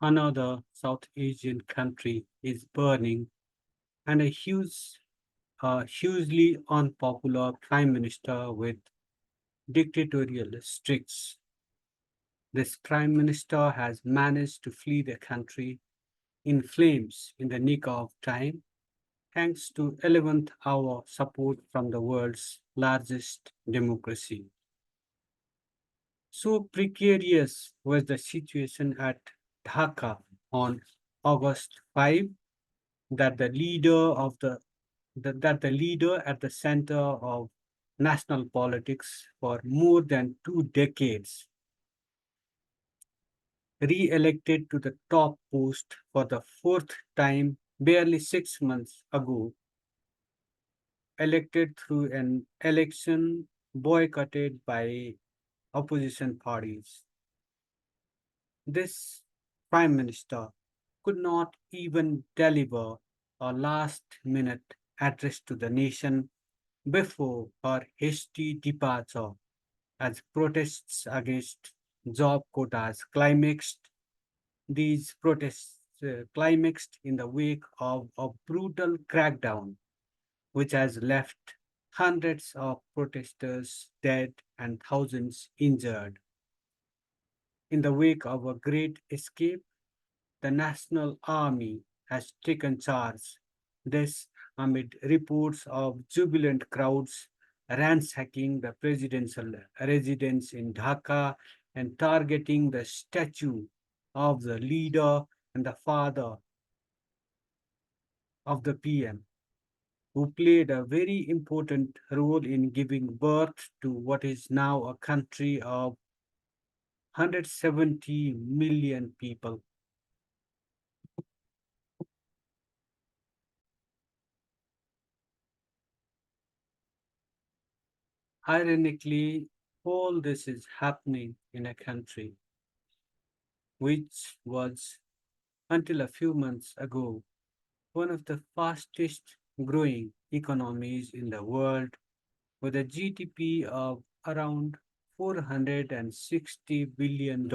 Another South Asian country is burning, and hugely unpopular prime minister with dictatorial streaks. This prime minister has managed to flee the country in flames in the nick of time, thanks to 11th hour support from the world's largest democracy. So precarious was the situation at Dhaka on August 5 that the leader at the center of national politics for more than 2 decades, re-elected to the top post for the fourth time barely 6 months ago, elected through an election boycotted by opposition parties. This prime minister could not even deliver a last minute address to the nation before her hasty departure as protests against job quotas climaxed. These protests climaxed in the wake of a brutal crackdown, which has left hundreds of protesters dead and thousands injured. In the wake of a great escape, the National Army has taken charge. This amid reports of jubilant crowds ransacking the presidential residence in Dhaka and targeting the statue of the leader and the father of the PM, who played a very important role in giving birth to what is now a country of 170 million people. Ironically, all this is happening in a country which was, until a few months ago, one of the fastest growing economies in the world with a GDP of around $460 billion.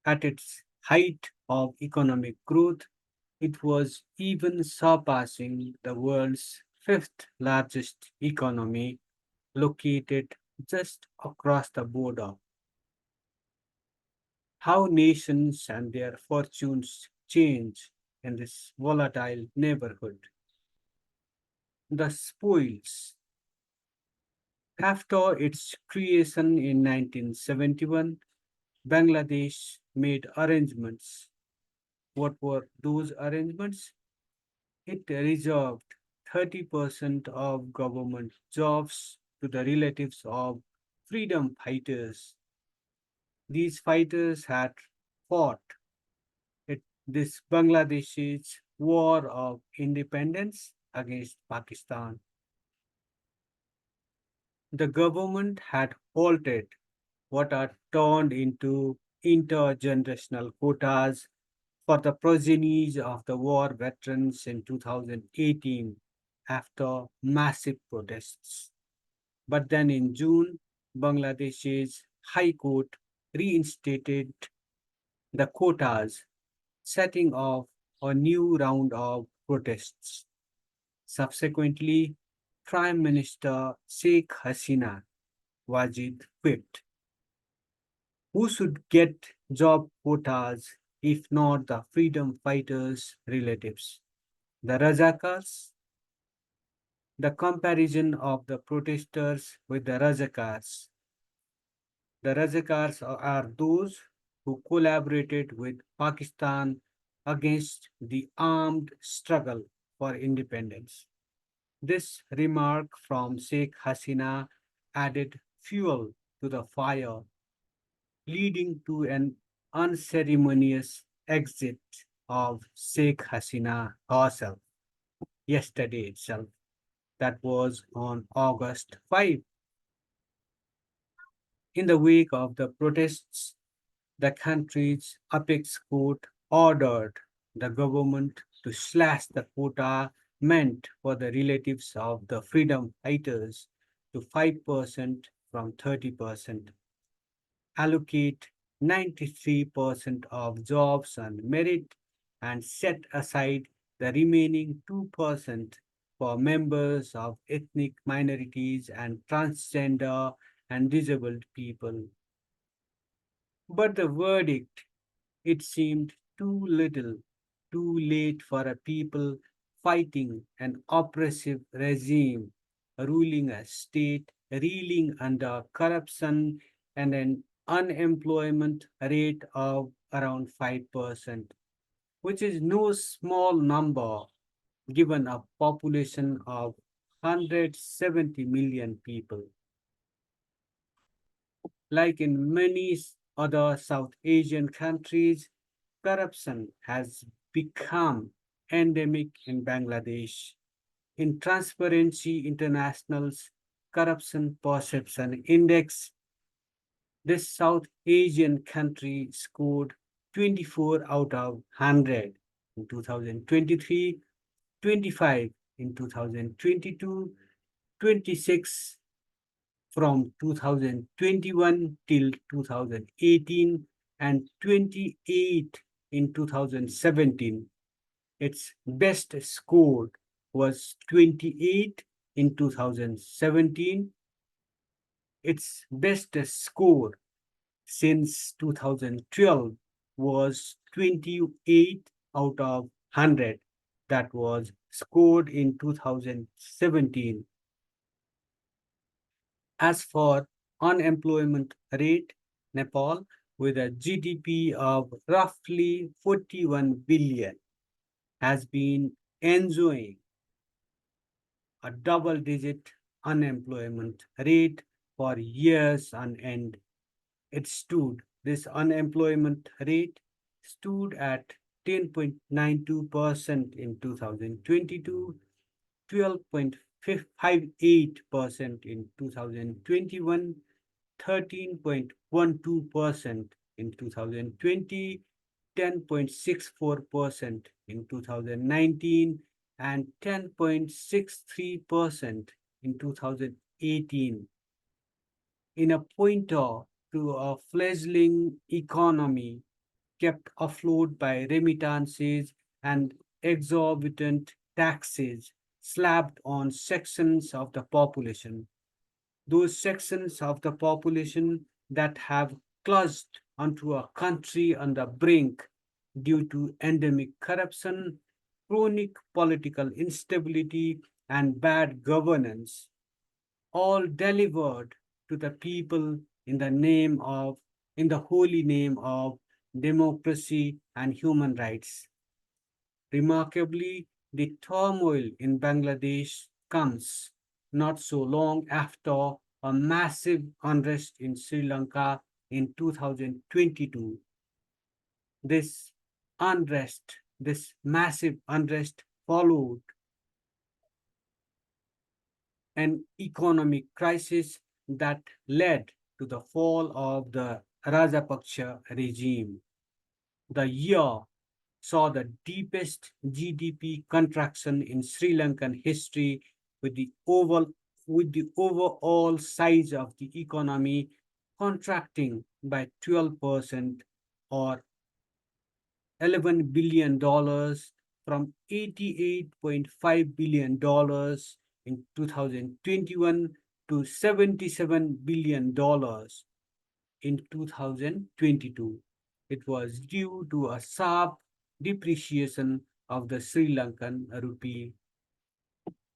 At its height of economic growth, it was even surpassing the world's fifth largest economy located just across the border. How nations and their fortunes change in this volatile neighborhood. The spoils. After its creation in 1971, Bangladesh made arrangements. What were those arrangements? It reserved 30% of government jobs to the relatives of freedom fighters. These fighters had fought this Bangladesh's war of independence against Pakistan. The government had halted what are turned into intergenerational quotas for the progenies of the war veterans in 2018 after massive protests. But then in June, Bangladesh's High Court reinstated the quotas, setting off a new round of protests. Subsequently, Prime Minister Sheikh Hasina was equipped. Who should get job quotas if not the freedom fighters' relatives? The Razakars, the comparison of the protesters with the Razakars. The Razakars are those who collaborated with Pakistan against the armed struggle for independence. This remark from Sheikh Hasina added fuel to the fire, leading to an unceremonious exit of Sheikh Hasina herself yesterday itself. That was on August 5. In the wake of the protests, the country's apex court ordered the government to slash the quota meant for the relatives of the freedom fighters to 5% from 30%, allocate 93% of jobs on merit and set aside the remaining 2% for members of ethnic minorities and transgender and disabled people. But the verdict, it seemed too little, too late for a people fighting an oppressive regime, ruling a state reeling under corruption and an unemployment rate of around 5%, which is no small number given a population of 170 million people. Like in many other South Asian countries, corruption has become endemic in Bangladesh. In Transparency International's Corruption Perception Index, this South Asian country scored 24 out of 100 in 2023, 25 in 2022, 26 from 2021 till 2018, and 28 in 2017. Its best score was 28 in 2017. Its best score since 2012 was 28 out of 100 that was scored in 2017. As for unemployment rate, Nepal, with a GDP of roughly 41 billion, has been enjoying a double digit unemployment rate for years on end. This unemployment rate stood at 10.92% in 2022, 12.58% in 2021, 13.12% in 2020, 10.64% in 2019, and 10.63% in 2018. In a pointer to a fledgling economy kept afloat by remittances and exorbitant taxes slapped on sections of the population. Those sections of the population that have clutched onto a country on the brink due to endemic corruption, chronic political instability, and bad governance, all delivered to the people in the holy name of democracy and human rights. Remarkably, the turmoil in Bangladesh comes not so long after a massive unrest in Sri Lanka in 2022. This this massive unrest followed an economic crisis that led to the fall of the Rajapaksa regime. The year saw the deepest GDP contraction in Sri Lankan history, with with the overall size of the economy contracting by 12%, or $11 billion from $88.5 billion in 2021 to $77 billion in 2022. It was due to a sharp depreciation of the Sri Lankan rupee.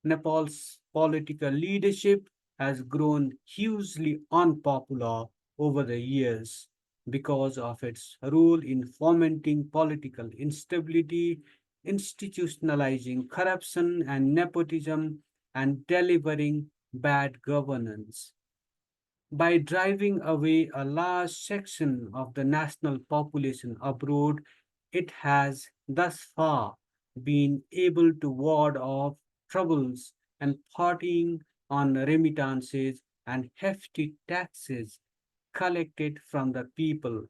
Nepal's political leadership has grown hugely unpopular over the years because of its role in fomenting political instability, institutionalizing corruption and nepotism, and delivering bad governance. By driving away a large section of the national population abroad, it has thus far been able to ward off troubles and partying on remittances and hefty taxes collected from the people.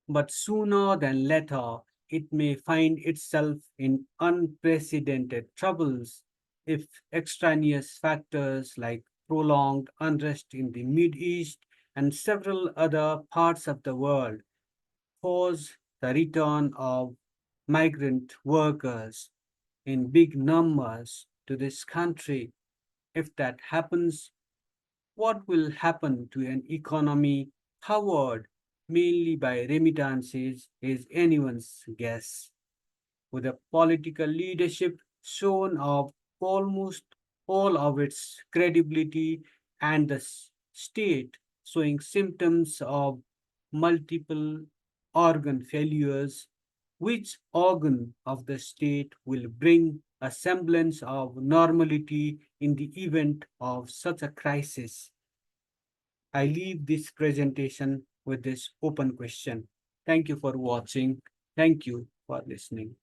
But sooner than later, it may find itself in unprecedented troubles if extraneous factors like prolonged unrest in the Mid East and several other parts of the world force the return of migrant workers in big numbers to this country. If that happens, what will happen to an economy powered mainly by remittances is anyone's guess. With a political leadership shown of almost all of its credibility and the state showing symptoms of multiple organ failures, which organ of the state will bring a semblance of normality in the event of such a crisis? I leave this presentation with this open question. Thank you for watching. Thank you for listening.